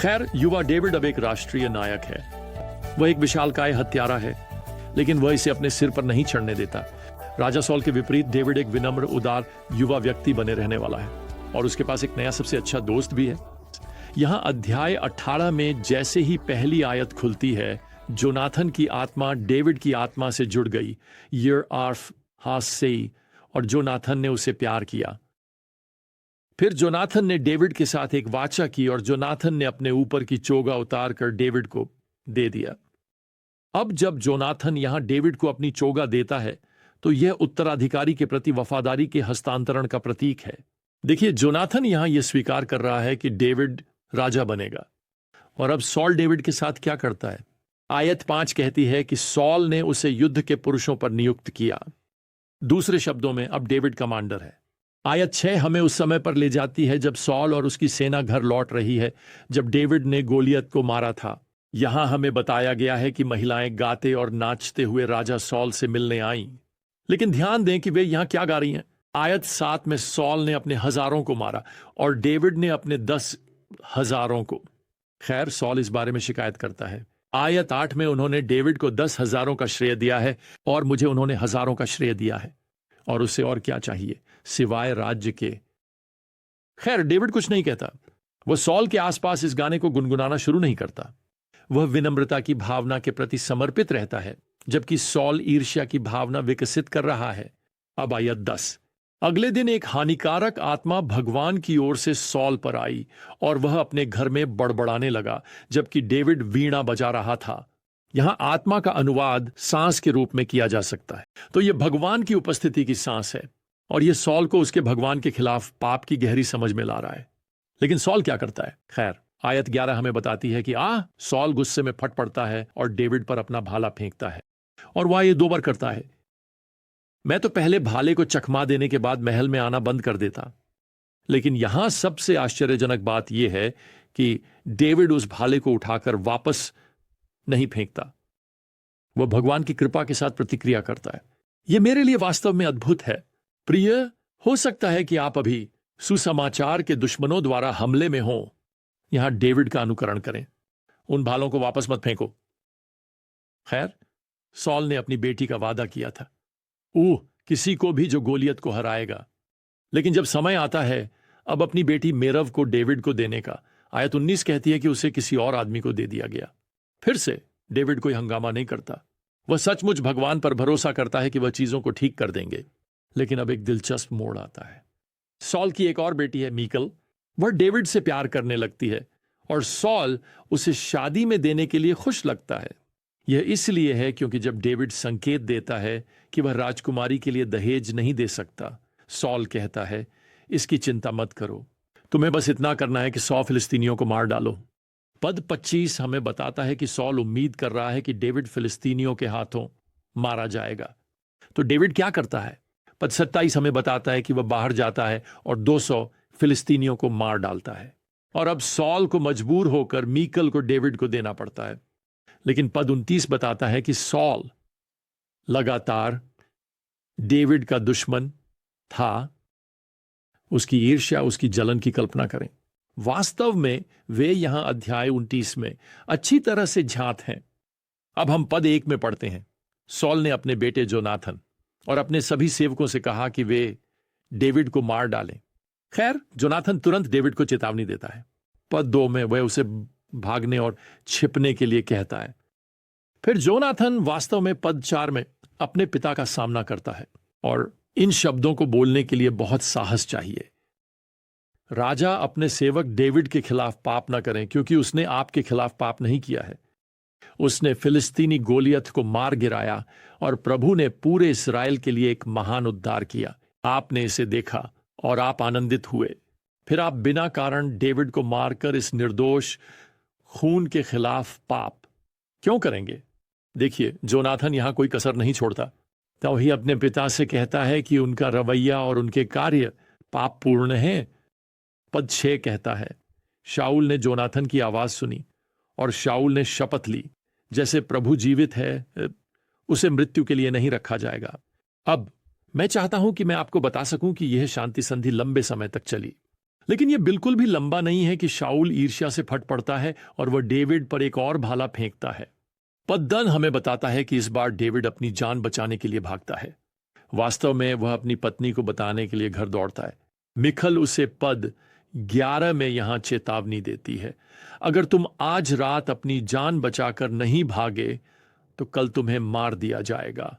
खैर, युवा डेविड अब एक राष्ट्रीय नायक है। वह एक विशालकाय हत्यारा है, लेकिन वह इसे अपने सिर पर नहीं चढ़ने देता। राजा सॉल के विपरीत डेविड एक विनम्र, उदार युवा व्यक्ति बने रहने वाला है, और उसके पास एक नया सबसे अच्छा दोस्त भी है। यहां अध्याय 18 में जैसे ही पहली आयत खुलती है, जोनाथन की आत्मा डेविड की आत्मा से जुड़ गई। यर आर्फ हास सेई, और जोनाथन ने उसे प्यार किया। फिर जोनाथन ने डेविड के साथ एक वाचा की, और जोनाथन ने अपने ऊपर की चोगा उतार कर डेविड को दे दिया। अब जब जोनाथन यहां डेविड को अपनी चोगा देता है, तो यह उत्तराधिकारी के प्रति वफादारी के हस्तांतरण का प्रतीक है। देखिए, जोनाथन यहां यह स्वीकार कर रहा है कि डेविड राजा बनेगा। और अब सॉल डेविड के साथ क्या करता है? आयत 5 कहती है कि सॉल ने उसे युद्ध के पुरुषों पर नियुक्त किया। दूसरे शब्दों में, अब डेविड कमांडर है। आयत 6 हमें उस समय पर ले जाती है जब सॉल और उसकी सेना घर लौट रही है, जब डेविड ने गोलियत को मारा था। यहां हमें बताया गया है कि महिलाएं गाते और नाचते हुए राजा सॉल से मिलने आईं। लेकिन ध्यान दें कि वे यहां क्या गा रही हैं। आयत 7 में सॉल ने अपने हजारों को मारा और डेविड ने अपने 10,000 को। खैर, सॉल इस बारे में शिकायत करता है। आयत 8 में उन्होंने डेविड को 10,000 का श्रेय दिया है, और मुझे उन्होंने हजारों का श्रेय दिया है, और उसे और क्या चाहिए सिवाय राज्य के। खैर, डेविड कुछ नहीं कहता। वह सॉल के आसपास इस गाने को गुनगुनाना शुरू नहीं करता। वह विनम्रता की भावना के प्रति समर्पित रहता है, जबकि सॉल ईर्ष्या की भावना विकसित कर रहा है। अब आयत 10। अगले दिन एक हानिकारक आत्मा भगवान की ओर से सॉल पर आई, और वह अपने घर में बड़बड़ाने लगा, जबकि डेविड वीणा बजा रहा था। यहां आत्मा का अनुवाद सांस के रूप में किया जा सकता है। तो यह भगवान की उपस्थिति की सांस है, और यह सॉल को उसके भगवान के खिलाफ पाप की गहरी समझ में ला रहा है। लेकिन सॉल क्या करता है? खैर, आयत 11 हमें बताती है कि सॉल गुस्से में फट पड़ता है और डेविड पर अपना भाला फेंकता है, और वह ये 2 बार करता है। मैं तो पहले भाले को चकमा देने के बाद महल में आना बंद कर देता, लेकिन यहां सबसे आश्चर्यजनक बात यह है कि डेविड उस भाले को उठाकर वापस नहीं फेंकता। वह भगवान की कृपा के साथ प्रतिक्रिया करता है। यह मेरे लिए वास्तव में अद्भुत है। प्रिय, हो सकता है कि आप अभी सुसमाचार के दुश्मनों द्वारा हमले में हो। यहां डेविड का अनुकरण करें। उन भालों को वापस मत फेंको। खैर, सॉल ने अपनी बेटी का वादा किया था, किसी को भी जो गोलियत को हराएगा। लेकिन जब समय आता है अब अपनी बेटी मेरव को डेविड को देने का, आयत 19 कहती है कि उसे किसी और आदमी को दे दिया गया। फिर से डेविड कोई हंगामा नहीं करता। वह सचमुच भगवान पर भरोसा करता है कि वह चीजों को ठीक कर देंगे। लेकिन अब एक दिलचस्प मोड़ आता है। सॉल की एक और बेटी है मीकल। वह डेविड से प्यार करने लगती है, और सॉल उसे शादी में देने के लिए खुश लगता है। यह इसलिए है क्योंकि जब डेविड संकेत देता है कि वह राजकुमारी के लिए दहेज नहीं दे सकता, सॉल कहता है, इसकी चिंता मत करो, तुम्हें बस इतना करना है कि 100 फिलिस्तीनियों को मार डालो। पद 25 हमें बताता है कि सॉल उम्मीद कर रहा है कि डेविड फिलिस्तीनियों के हाथों मारा जाएगा। तो डेविड क्या करता है? पद 27 हमें बताता है कि वह बाहर जाता है और 200 फिलिस्तीनियों को मार डालता है। और अब सॉल को मजबूर होकर मीकल को डेविड को देना पड़ता है। लेकिन पद 29 बताता है कि सॉल लगातार डेविड का दुश्मन था। उसकी ईर्ष्या, उसकी जलन की कल्पना करें। वास्तव में वे यहां अध्याय 29 में अच्छी तरह से झांत हैं। अब हम पद 1 में पढ़ते हैं। सॉल ने अपने बेटे जोनाथन और अपने सभी सेवकों से कहा कि वे डेविड को मार डालें। खैर, जोनाथन तुरंत डेविड को चेतावनी देता है। पद 2 में वह उसे भागने और छिपने के लिए कहता है। फिर जोनाथन वास्तव में पद 4 में अपने पिता का सामना करता है, और इन शब्दों को बोलने के लिए बहुत साहस चाहिए। राजा अपने सेवक डेविड के खिलाफ पाप न करें, क्योंकि उसने आपके खिलाफ पाप नहीं किया है। उसने फिलिस्तीनी गोलियत को मार गिराया, और प्रभु ने पूरे इस्राएल के लिए एक महान उद्धार किया। आपने इसे देखा और आप आनंदित हुए। फिर आप बिना कारण डेविड को मारकर इस निर्दोष खून के खिलाफ पाप क्यों करेंगे? देखिए, जोनाथन यहां कोई कसर नहीं छोड़ता। तो वही अपने पिता से कहता है कि उनका रवैया और उनके कार्य पापपूर्ण हैं। पद 6 कहता है, शाऊल ने जोनाथन की आवाज सुनी, और शाऊल ने शपथ ली, जैसे प्रभु जीवित है, उसे मृत्यु के लिए नहीं रखा जाएगा। अब मैं चाहता हूं कि मैं आपको बता सकूं कि यह शांति संधि लंबे समय तक चली, लेकिन यह बिल्कुल भी लंबा नहीं है कि शाऊल ईर्ष्या से फट पड़ता है और वह डेविड पर एक और भाला फेंकता है। पद 10 हमें बताता है कि इस बार डेविड अपनी जान बचाने के लिए भागता है। वास्तव में वह अपनी पत्नी को बताने के लिए घर दौड़ता है। मिखल उसे पद 11 में यहां चेतावनी देती है, अगर तुम आज रात अपनी जान बचाकर नहीं भागे तो कल तुम्हें मार दिया जाएगा।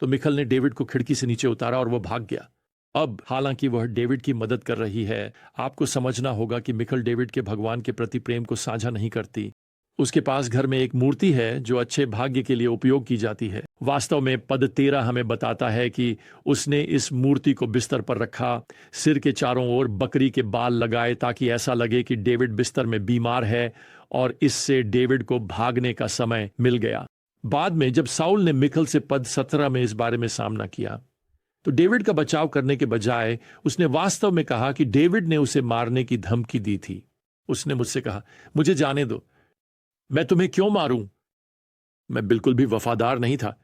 तो मिखल ने डेविड को खिड़की से नीचे उतारा और वह भाग गया। अब हालांकि वह डेविड की मदद कर रही है, आपको समझना होगा कि मिखल डेविड के भगवान के प्रति प्रेम को साझा नहीं करती। उसके पास घर में एक मूर्ति है जो अच्छे भाग्य के लिए उपयोग की जाती है। वास्तव में पद 13 हमें बताता है कि उसने इस मूर्ति को बिस्तर पर रखा, सिर के चारों ओर बकरी के बाल लगाए ताकि ऐसा लगे कि डेविड बिस्तर में बीमार है, और इससे डेविड को भागने का समय मिल गया। बाद में जब साउल ने मिखल से पद 17 में इस बारे में सामना किया तो डेविड का बचाव करने के बजाय उसने वास्तव में कहा कि डेविड ने उसे मारने की धमकी दी थी। उसने मुझसे कहा, मुझे जाने दो, मैं तुम्हें क्यों मारूं? मैं बिल्कुल भी वफादार नहीं था।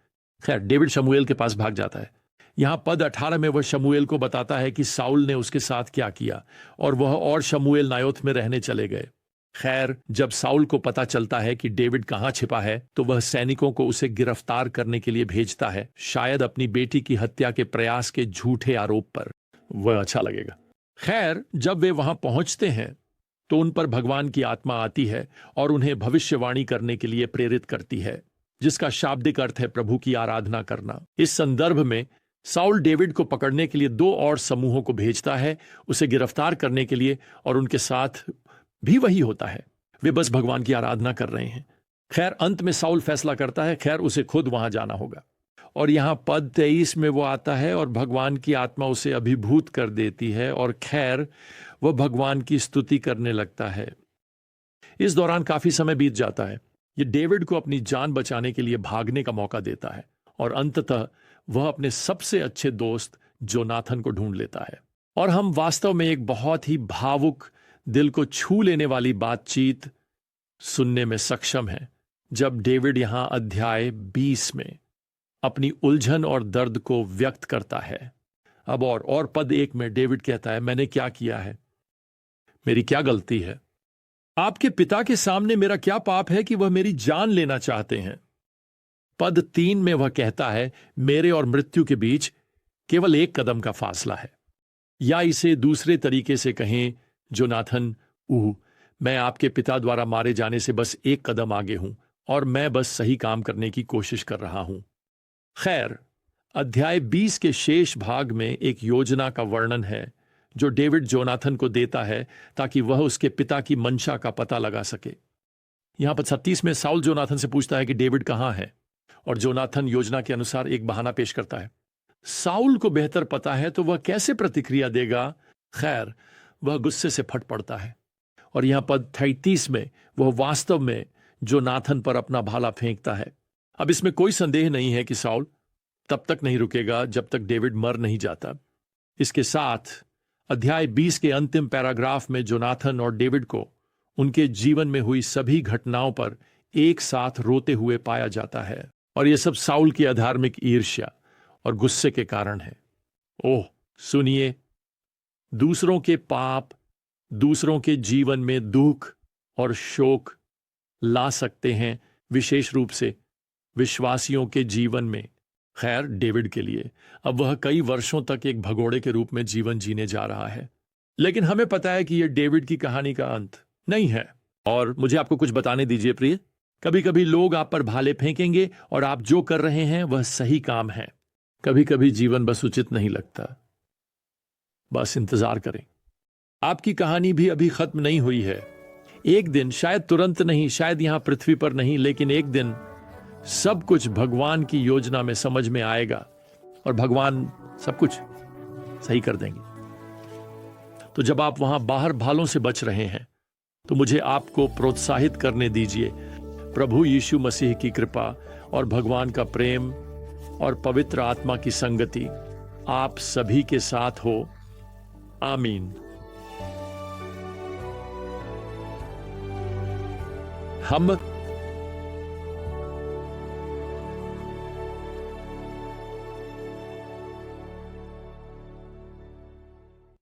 खैर, डेविड शमूएल के पास भाग जाता है। यहां पद 18 में वह शमूएल को बताता है कि साउल ने उसके साथ क्या किया, और वह और शमूएल नायोथ में रहने चले गए। खैर, जब साउल को पता चलता है कि डेविड कहां छिपा है तो वह सैनिकों को उसे गिरफ्तार करने के लिए भेजता है, शायद अपनी बेटी की हत्या के प्रयास के झूठे आरोप पर। वह अच्छा लगेगा। खैर, जब वे वहां पहुंचते हैं तो उन पर भगवान की आत्मा आती है और उन्हें भविष्यवाणी करने के लिए प्रेरित करती है, जिसका शाब्दिक अर्थ है प्रभु की आराधना करना। इस संदर्भ में साउल डेविड को पकड़ने के लिए 2 और समूहों को भेजता है, उसे गिरफ्तार करने के लिए, और उनके साथ भी वही होता है। वे बस भगवान की आराधना कर रहे हैं। खैर, अंत में साउल फैसला करता है, खैर उसे खुद वहां जाना होगा। और यहां पद 23 में वो आता है और भगवान की आत्मा उसे अभिभूत कर देती है, और खैर वह भगवान की स्तुति करने लगता है। इस दौरान काफी समय बीत जाता है। ये डेविड को अपनी जान बचाने के लिए भागने का मौका देता है, और अंततः वह अपने सबसे अच्छे दोस्त जोनाथन को ढूंढ लेता है। और हम वास्तव में एक बहुत ही भावुक, दिल को छू लेने वाली बातचीत सुनने में सक्षम हैं जब डेविड यहां अध्याय 20 में अपनी उलझन और दर्द को व्यक्त करता है। अब और पद 1 में डेविड कहता है, मैंने क्या किया है? मेरी क्या गलती है? आपके पिता के सामने मेरा क्या पाप है कि वह मेरी जान लेना चाहते हैं? पद 3 में वह कहता है, मेरे और मृत्यु के बीच केवल 1 कदम का फासला है। या इसे दूसरे तरीके से कहें, जोनाथन, मैं आपके पिता द्वारा मारे जाने से बस 1 कदम आगे हूं, और मैं बस सही काम करने की कोशिश कर रहा हूं। खैर, अध्याय 20 के शेष भाग में एक योजना का वर्णन है जो डेविड जोनाथन को देता है ताकि वह उसके पिता की मंशा का पता लगा सके। यहां पर 36 में साउल जोनाथन से पूछता है कि डेविड कहां है, और जोनाथन योजना के अनुसार एक बहाना पेश करता है। साउल को बेहतर पता है तो वह कैसे प्रतिक्रिया देगा? खैर, वह गुस्से से फट पड़ता है, और यहां पद 33 में वह वास्तव में जोनाथन पर अपना भाला फेंकता है। अब इसमें कोई संदेह नहीं है कि साउल तब तक नहीं रुकेगा जब तक डेविड मर नहीं जाता। इसके साथ अध्याय 20 के अंतिम पैराग्राफ में जोनाथन और डेविड को उनके जीवन में हुई सभी घटनाओं पर एक साथ रोते हुए पाया जाता है, और यह सब साउल की अधार्मिक ईर्ष्या और गुस्से के कारण है। ओह सुनिए, दूसरों के पाप दूसरों के जीवन में दुख और शोक ला सकते हैं, विशेष रूप से विश्वासियों के जीवन में। खैर, डेविड के लिए अब वह कई वर्षों तक एक भगोड़े के रूप में जीवन जीने जा रहा है, लेकिन हमें पता है कि यह डेविड की कहानी का अंत नहीं है। और मुझे आपको कुछ बताने दीजिए प्रिय, कभी कभी लोग आप पर भाले फेंकेंगे और आप जो कर रहे हैं वह सही काम है। कभी कभी जीवन बस उचित नहीं लगता। बस इंतजार करें, आपकी कहानी भी अभी खत्म नहीं हुई है। एक दिन, शायद तुरंत नहीं, शायद यहां पृथ्वी पर नहीं, लेकिन एक दिन सब कुछ भगवान की योजना में समझ में आएगा और भगवान सब कुछ सही कर देंगे। तो जब आप वहां बाहर भालों से बच रहे हैं तो मुझे आपको प्रोत्साहित करने दीजिए। प्रभु यीशु मसीह की कृपा और भगवान का प्रेम और पवित्र आत्मा की संगति आप सभी के साथ हो। आमीन। हम